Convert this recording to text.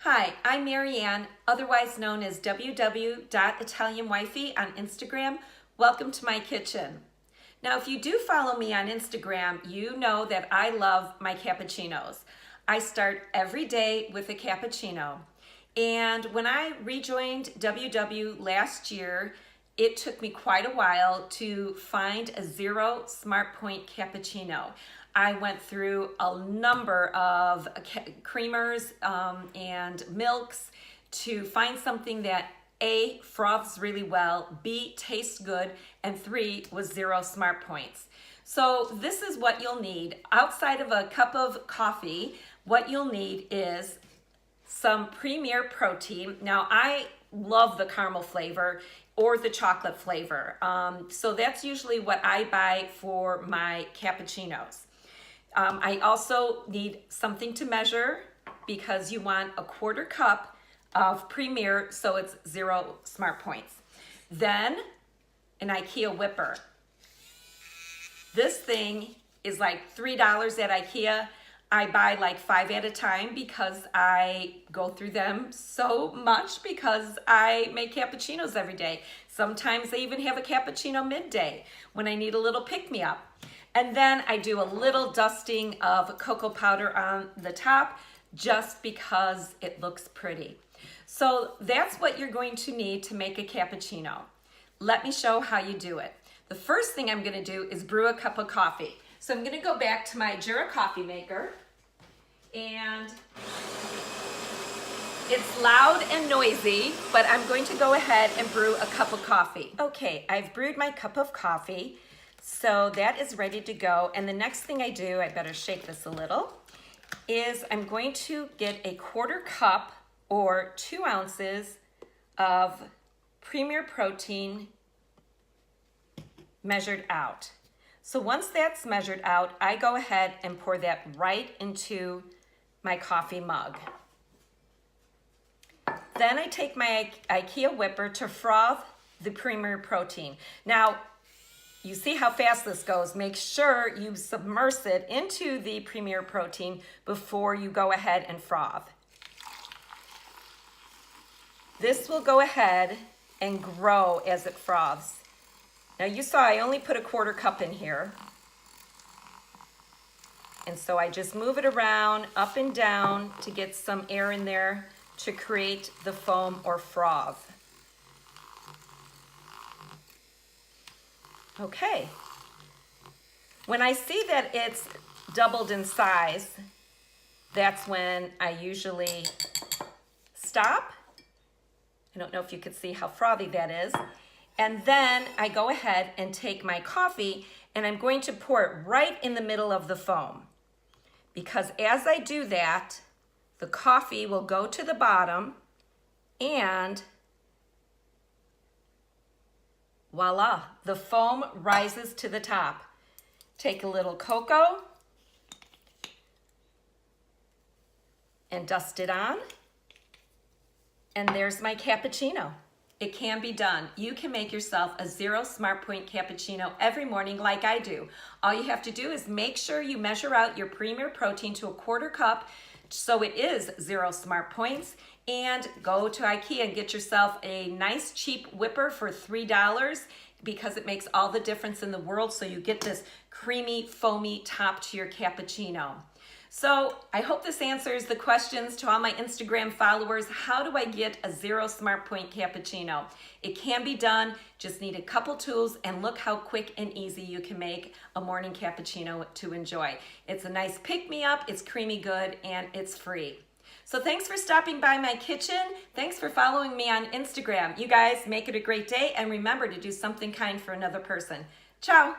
Hi, I'm Marianne, otherwise known as www.italianwifey on Instagram. Welcome to my kitchen. Now, if you do follow me on Instagram, you know that I love my cappuccinos. I start every day with a cappuccino. And when I rejoined WW last year, it took me quite a while to find a zero smart point cappuccino. I went through a number of creamers and milks to find something that A, froths really well, B, tastes good, and 3, was zero smart points. So this is what you'll need. Outside of a cup of coffee, what you'll need is some Premier protein. Now I love the caramel flavor or the chocolate flavor. So that's usually what I buy for my cappuccinos. I also need something to measure because you want a 1/4 cup of Premier, so it's zero smart points. Then an IKEA whipper. This thing is like $3 at IKEA. I buy like 5 at a time because I go through them so much because I make cappuccinos every day. Sometimes I even have a cappuccino midday when I need a little pick-me-up. And then I do a little dusting of cocoa powder on the top just because it looks pretty. So that's what you're going to need to make a cappuccino. Let me show how you do it. The first thing I'm going to do is brew a cup of coffee. So I'm going to go back to my Jura coffee maker, and it's loud and noisy, but I'm going to go ahead and brew a cup of coffee. Okay, I've brewed my cup of coffee, so that is ready to go. And the next thing I do, I better shake this a little, is I'm going to get a 1/4 cup or 2 ounces of Premier protein measured out. So once that's measured out, I go ahead and pour that right into my coffee mug. Then I take my IKEA whipper to froth the Premier protein. Now, you see how fast this goes. Make sure you submerge it into the Premier protein before you go ahead and froth. This will go ahead and grow as it froths. Now you saw I only put a 1/4 cup in here. And so I just move it around up and down to get some air in there to create the foam or froth. Okay. When I see that it's doubled in size, that's when I usually stop. I don't know if you could see how frothy that is. And then I go ahead and take my coffee and I'm going to pour it right in the middle of the foam. Because as I do that, the coffee will go to the bottom and voila, the foam rises to the top. Take a little cocoa and dust it on. And there's my cappuccino. It can be done. You can make yourself a zero smart point cappuccino every morning like I do. All you have to do is make sure you measure out your Premier protein to a 1/4 cup so it is zero smart points, and go to IKEA and get yourself a nice cheap whipper for $3 because it makes all the difference in the world, so you get this creamy, foamy top to your cappuccino. So I hope this answers the questions to all my Instagram followers. How do I get a zero smart point cappuccino? It can be done, just need a couple tools, and look how quick and easy you can make a morning cappuccino to enjoy. It's a nice pick-me-up, it's creamy good, and it's free. So thanks for stopping by my kitchen. Thanks for following me on Instagram. You guys make it a great day, and remember to do something kind for another person. Ciao.